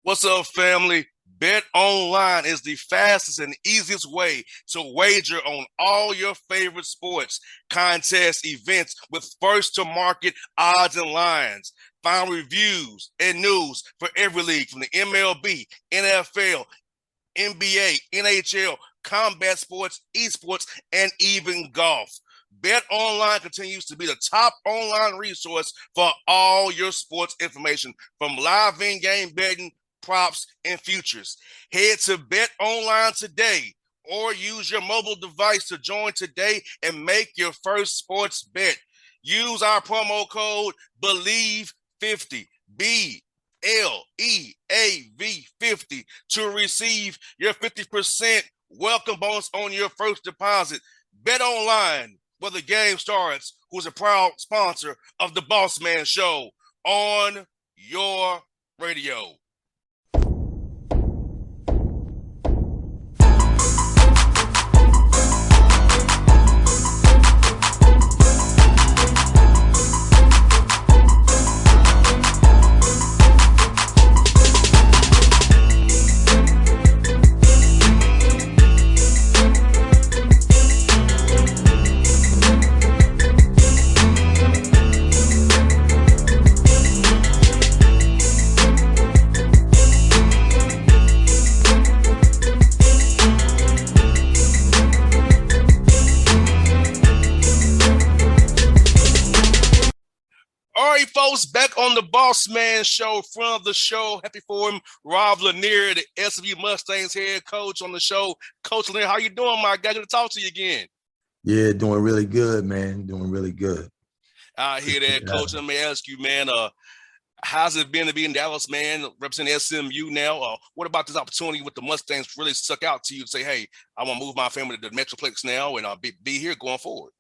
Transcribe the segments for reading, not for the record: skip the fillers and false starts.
What's up, family? Bet online is the fastest and easiest way to wager on all your favorite sports, contests, events with first to market odds and lines. Find reviews and news for every league from the MLB, NFL, NBA, NHL, combat sports, esports, and even golf. Bet Online continues to be the top online resource for all your sports information, from live in-game betting, props, and futures. Head to Bet Online today or use your mobile device to join today and make your first sports bet. Use our promo code BELIEVE50, BLEAV50 to receive your 50% welcome bonus on your first deposit. Bet Online, where the game starts, who's a proud sponsor of the Bossman Show on your radio. All right, folks, back on the Bossman Show, front of the show. Happy for him, Rob Lanier, the SMU Mustangs head coach on the show. Coach Lanier, how you doing, my guy? Good to talk to you again. Yeah, doing really good, man. Doing really good. I hear that, Coach. Let me ask you, man, how's it been to be in Dallas, man, representing SMU now? What about this opportunity with the Mustangs really stuck out to you to say, hey, I want to move my family to the Metroplex now and be here going forward?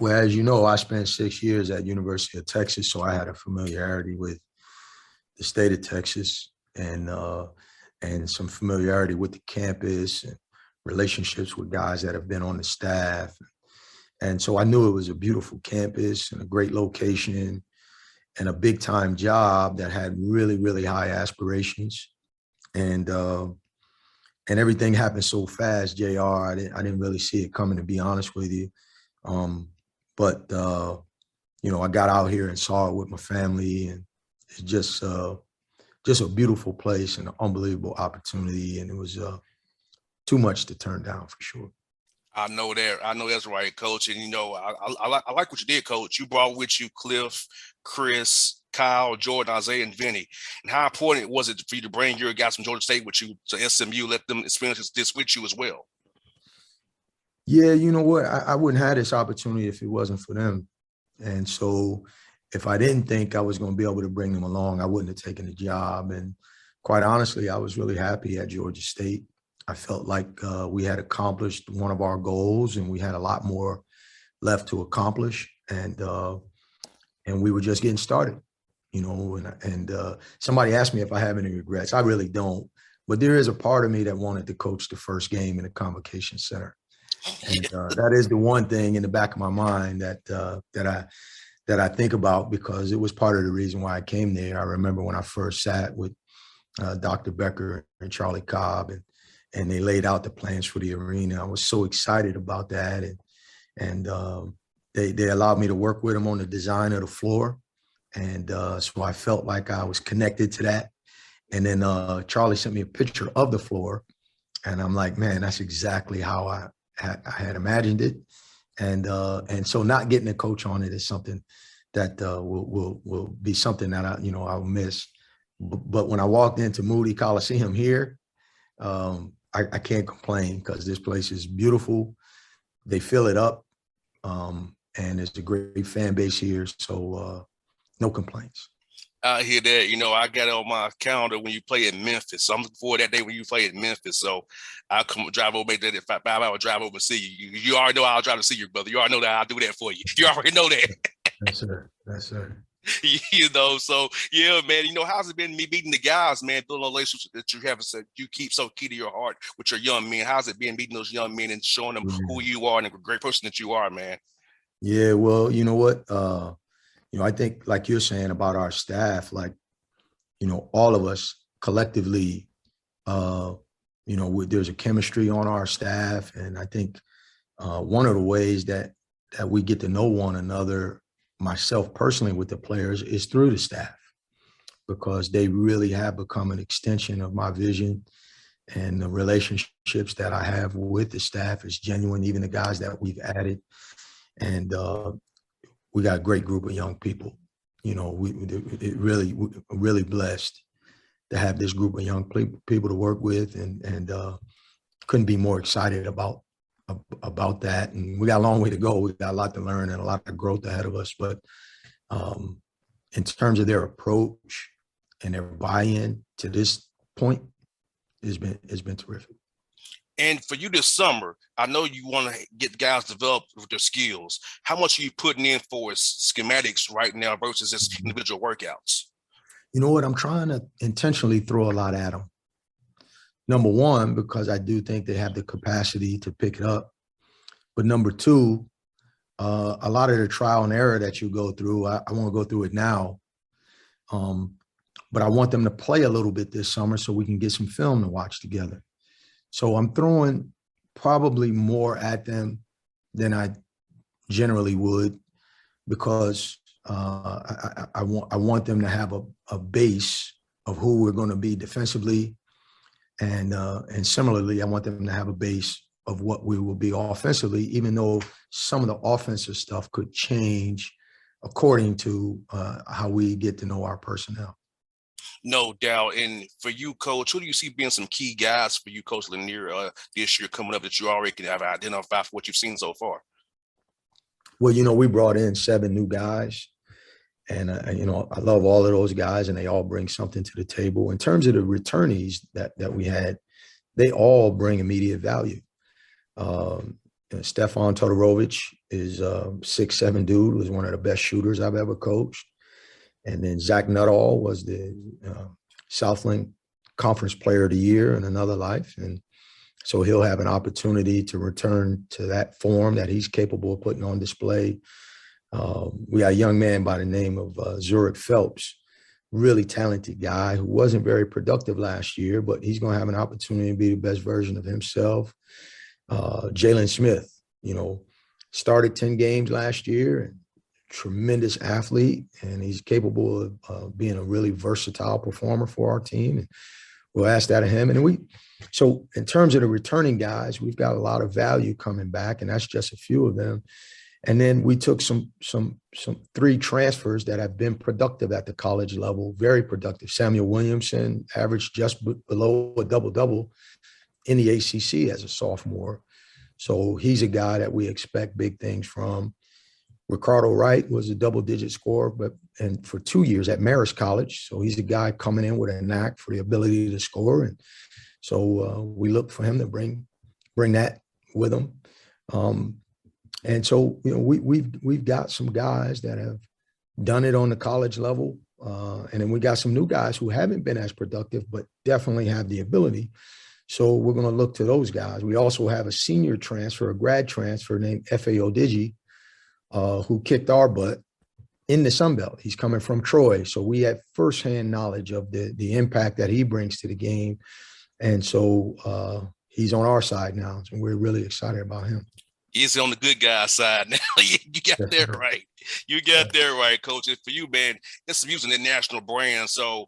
Well, as you know, I spent 6 years at University of Texas, so I had a familiarity with the state of Texas and some familiarity with the campus and relationships with guys that have been on the staff. And so I knew it was a beautiful campus and a great location and a big time job that had really, really high aspirations. And everything happened so fast, JR. I didn't really see it coming, to be honest with you. But I got out here and saw it with my family, and it's just a beautiful place and an unbelievable opportunity. And it was too much to turn down for sure. I know that. I know that's right, Coach. And, I like what you did, Coach. You brought with you Cliff, Chris, Kyle, Jordan, Isaiah, and Vinny. And how important was it for you to bring your guys from Georgia State with you to SMU, let them experience this with you as well? Yeah, you know what? I wouldn't have this opportunity if it wasn't for them. And so if I didn't think I was going to be able to bring them along, I wouldn't have taken the job. And quite honestly, I was really happy at Georgia State. I felt like we had accomplished one of our goals and we had a lot more left to accomplish. And we were just getting started, and somebody asked me if I have any regrets. I really don't. But there is a part of me that wanted to coach the first game in the Convocation Center. And that is the one thing in the back of my mind that I think about, because it was part of the reason why I came there. I remember when I first sat with Dr. Becker and Charlie Cobb, and they laid out the plans for the arena. I was so excited about that, and they allowed me to work with them on the design of the floor, and so I felt like I was connected to that. And then Charlie sent me a picture of the floor, and I'm like, man, that's exactly how I had imagined it. And so not getting a coach on it is something that will be something that I'll miss. But when I walked into Moody Coliseum here, I can't complain, because this place is beautiful. They fill it up, and it's a great fan base here. So no complainns. I hear that. I got it on my calendar when you play in Memphis. So I'm looking forward to that day when you play in Memphis. So I'll come drive over, make that 5-hour drive over to see you. You already know I'll drive to see you, brother. You already know that I'll do that for you. You already know that. Yes, sir. Yes, sir. So yeah, man. How's it been me meeting the guys, man? Building a relationship that you have said you keep so key to your heart with your young men. How's it been meeting those young men and showing them who you are and the great person that you are, man? Yeah, well, you know what? I think, like you're saying about our staff, like, all of us collectively, there's a chemistry on our staff. And I think one of the ways that we get to know one another, myself personally with the players, is through the staff, because they really have become an extension of my vision, and the relationships that I have with the staff is genuine, even the guys that we've added. And we got a great group of young people. We're really blessed to have this group of young people to work with, and couldn't be more excited about that. And we got a long way to go. We got a lot to learn and a lot of growth ahead of us. But in terms of their approach and their buy-in to this point, it's been terrific. And for you this summer, I know you want to get guys developed with their skills. How much are you putting in for schematics right now versus just individual workouts? You know what? I'm trying to intentionally throw a lot at them. Number one, because I do think they have the capacity to pick it up. But number two, a lot of the trial and error that you go through, I want to go through it now. But I want them to play a little bit this summer so we can get some film to watch together. So I'm throwing probably more at them than I generally would, because I want them to have a base of who we're going to be defensively, and similarly, I want them to have a base of what we will be offensively, even though some of the offensive stuff could change according to how we get to know our personnel. No doubt. And for you, Coach, who do you see being some key guys for you, Coach Lanier, this year coming up that you already can have identified for what you've seen so far? Well, we brought in 7 new guys, and I love all of those guys, and they all bring something to the table. In terms of the returnees that we had, they all bring immediate value. Stefan Todorovic is a 6'7" dude, was one of the best shooters I've ever coached. And then Zach Nuttall was the Southland Conference Player of the Year in another life. And so he'll have an opportunity to return to that form that he's capable of putting on display. We got a young man by the name of Zurich Phelps, really talented guy who wasn't very productive last year, but he's going to have an opportunity to be the best version of himself. Jalen Smith, started 10 games last year, and tremendous athlete, and he's capable of being a really versatile performer for our team. And we'll ask that of him. And so in terms of the returning guys, we've got a lot of value coming back, and that's just a few of them. And then we took some 3 transfers that have been productive at the college level, very productive. Samuel Williamson averaged just below a double-double in the ACC as a sophomore. So he's a guy that we expect big things from. Ricardo Wright was a double-digit scorer, and for 2 years at Marist College. So he's a guy coming in with a knack for the ability to score. And so we look for him to bring that with him. And so, we've got some guys that have done it on the college level. And then we got some new guys who haven't been as productive, but definitely have the ability. So we're going to look to those guys. We also have a senior transfer, a grad transfer named F.A. Odigi, who kicked our butt in the Sun Belt. He's coming from Troy. So we have firsthand knowledge of the impact that he brings to the game. And so he's on our side now. So we're really excited about him. He's on the good guy side now. You got that right. You got that right, Coach. And for you, man, it's using the national brand. So,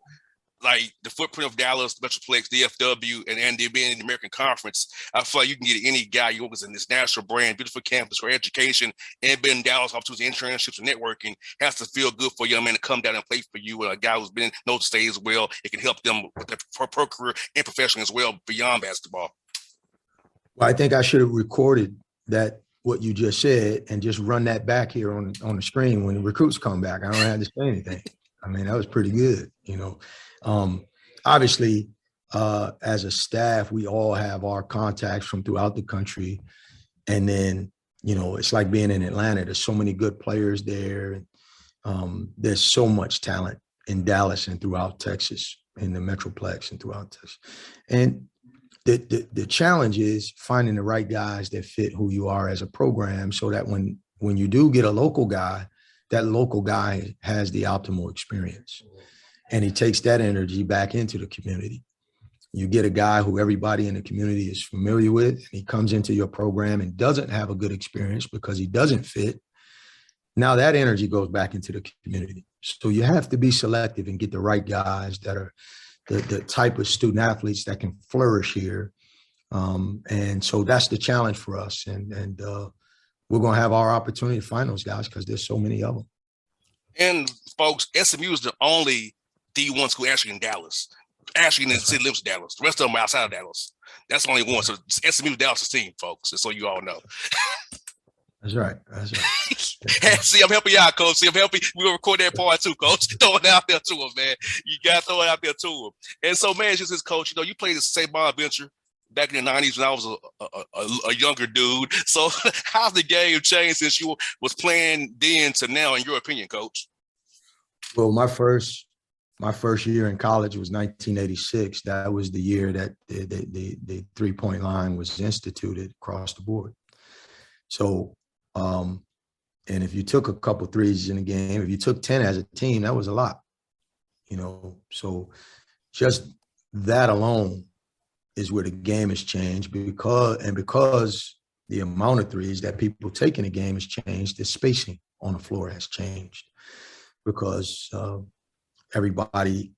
like the footprint of Dallas, Metroplex, DFW, and being in the American Conference, I feel like you can get any guy you want in this national brand, beautiful campus for education, and being in Dallas, opportunities, internships, and networking has to feel good for a young man to come down and play for you. A guy who's been known to stay as well. It can help them with their pro career and profession as well beyond basketball. Well, I think I should have recorded that, what you just said, and just run that back here on the screen when the recruits come back. I don't have to say anything. I mean, that was pretty good, Obviously, as a staff, we all have our contacts from throughout the country. And then, it's like being in Atlanta. There's so many good players there. There's so much talent in Dallas and throughout Texas, in the Metroplex and throughout Texas. And the challenge is finding the right guys that fit who you are as a program, so that when you do get a local guy, that local guy has the optimal experience. and he takes that energy back into the community. You get a guy who everybody in the community is familiar with, and he comes into your program and doesn't have a good experience because he doesn't fit. Now that energy goes back into the community. So you have to be selective and get the right guys that are the type of student athletes that can flourish here. And so that's the challenge for us. And we're going to have our opportunity to find those guys because there's so many of them. And folks, SMU is the only D1 school actually in Dallas. Actually, in the city lives in Dallas. The rest of them are outside of Dallas. That's the only one. So SMU Dallas' team, folks, so you all know. That's right. That's right. See, I'm helping you out, Coach. See, I'm helping. We're gonna record that part too, Coach. Throw it out there to him, man. You gotta throw it out there to him. And so, man, just this, Coach. You know, you played the St. Bonaventure back in the '90s when I was a younger dude. So, how's the game changed since you was playing then to now, in your opinion, Coach? Well, my first year in college was 1986. That was the year that the three-point line was instituted across the board. So, and if you took a couple threes in a game, if you took 10 as a team, that was a lot, you know. So just that alone is where the game has changed because the amount of threes that people take in a game has changed, the spacing on the floor has changed because everybody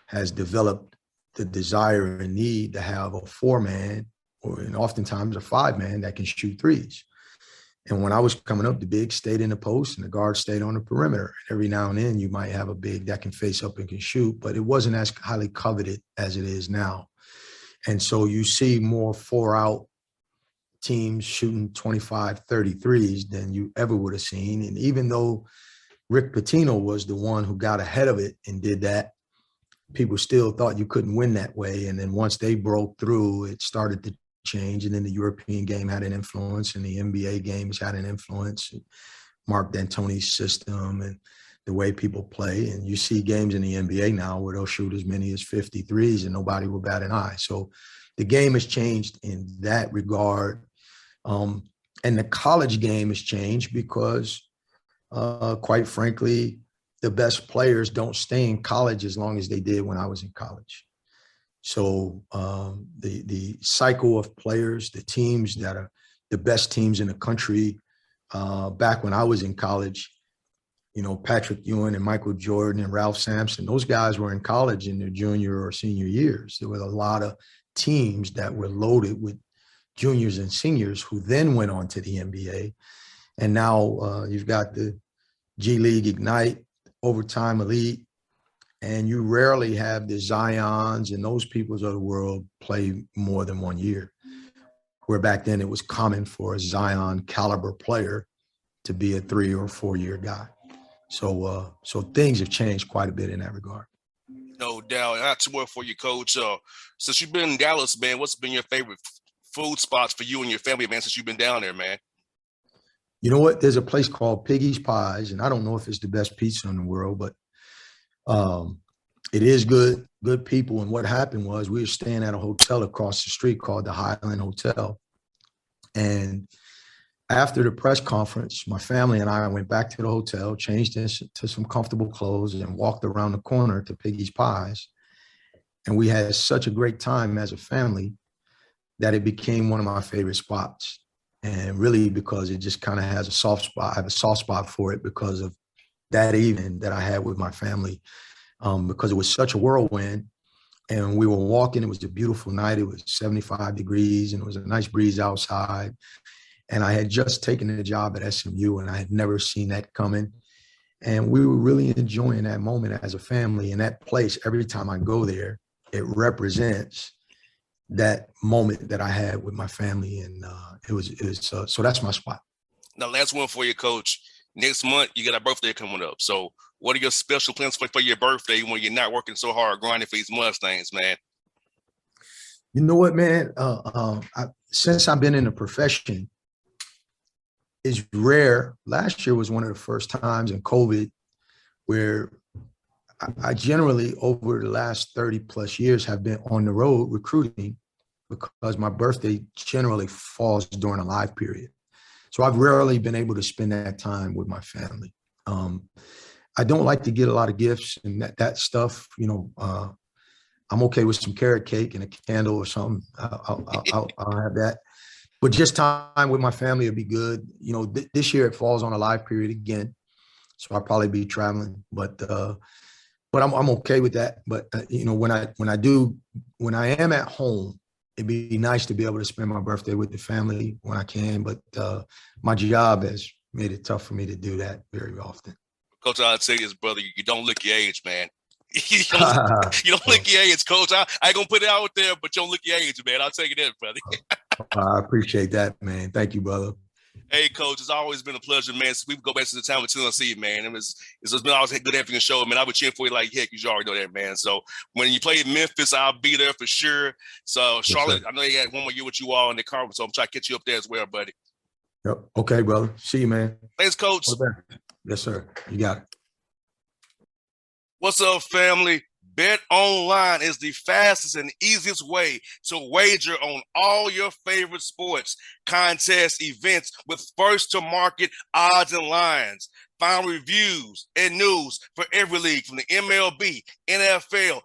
has developed the desire and need to have a four-man and oftentimes a five-man that can shoot threes. And when I was coming up, the big stayed in the post and the guard stayed on the perimeter. Every now and then you might have a big that can face up and can shoot, but it wasn't as highly coveted as it is now. And so you see more four-out teams shooting 25, 33s than you ever would have seen. And even though Rick Pitino was the one who got ahead of it and did that, people still thought you couldn't win that way. And then once they broke through, it started to change, and then the European game had an influence, and the NBA games had an influence. Mark D'Antoni's system and the way people play, and you see games in the NBA now where they'll shoot as many as 53s and nobody will bat an eye. So the game has changed in that regard, and the college game has changed because, quite frankly, the best players don't stay in college as long as they did when I was in college. So the cycle of players, the teams that are the best teams in the country, back when I was in college, you know, Patrick Ewing and Michael Jordan and Ralph Sampson, those guys were in college in their junior or senior years. There were a lot of teams that were loaded with juniors and seniors who then went on to the NBA. And now you've got the G League Ignite, Overtime Elite, and you rarely have the Zions and those peoples of the world play more than 1 year, where back then it was common for a Zion caliber player to be a 3 or 4 year guy. So things have changed quite a bit in that regard. No doubt. I got two more for you, Coach. Since you've been in Dallas, man, what's been your favorite food spots for you and your family, man, since you've been down there, man? You know what? There's a place called Piggy's Pies, and I don't know if it's the best pizza in the world, but it is good people. And what happened was we were staying at a hotel across the street called the Highland Hotel. And after the press conference, my family and I went back to the hotel, changed into some comfortable clothes, and walked around the corner to Piggy's Pies. And we had such a great time as a family that it became one of my favorite spots. And really because it just kind of has a soft spot. I have a soft spot for it because of that evening that I had with my family, because it was such a whirlwind. And we were walking. It was a beautiful night. It was 75 degrees and it was a nice breeze outside. And I had just taken a job at SMU and I had never seen that coming. And we were really enjoying that moment as a family. And that place, every time I go there, it represents that moment that I had with my family. And so that's my spot. Now, last one for you, Coach. Next month, you got a birthday coming up. So what are your special plans for your birthday when you're not working so hard grinding for these Mustangs, man? You know what, man? Since I've been in the profession, it's rare. Last year was one of the first times in COVID where I generally, over the last 30 plus years, have been on the road recruiting because my birthday generally falls during a live period. So I've rarely been able to spend that time with my family. I don't like to get a lot of gifts and that stuff. I'm okay with some carrot cake and a candle or something. I'll have that. But just time with my family would be good. This year it falls on a live period again, so I'll probably be traveling. But I'm okay with that. But when I am at home, it'd be nice to be able to spend my birthday with the family when I can. But my job has made it tough for me to do that very often. Coach, I'll tell you this, brother, you don't look your age, man. you don't look your age, Coach. I ain't gonna put it out there, but you don't look your age, man. I'll tell you that, brother. I appreciate that, man. Thank you, brother. Hey, Coach, it's always been a pleasure, man. So we go back to the time with Tennessee, man. It's been always a good having the show, man. I would cheer for you like heck, you already know that, man. So when you play in Memphis, I'll be there for sure. So Charlotte, yes, I know you got one more year with you all in the car, so I'm trying to catch you up there as well, buddy. Yep. Okay, brother. See you, man. Thanks, Coach. Yes, sir. You got it. What's up, family? Bet Online is the fastest and easiest way to wager on all your favorite sports, contests, events with first-to-market odds and lines. Find reviews and news for every league from the MLB, NFL,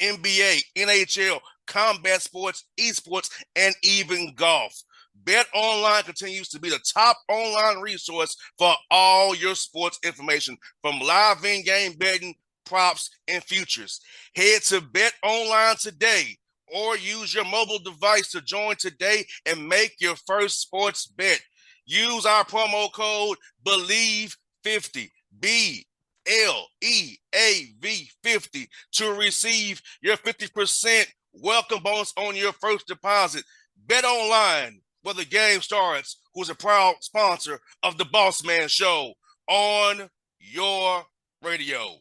NBA, NHL, combat sports, esports, and even golf. Bet Online continues to be the top online resource for all your sports information, from live in-game betting, props, and futures. Head to Bet Online today or use your mobile device to join today and make your first sports bet. Use our promo code BELIEVE50, BLEAV50, to receive your 50% welcome bonus on your first deposit. Bet Online, where the game starts, who's a proud sponsor of the Bossman Show on your radio.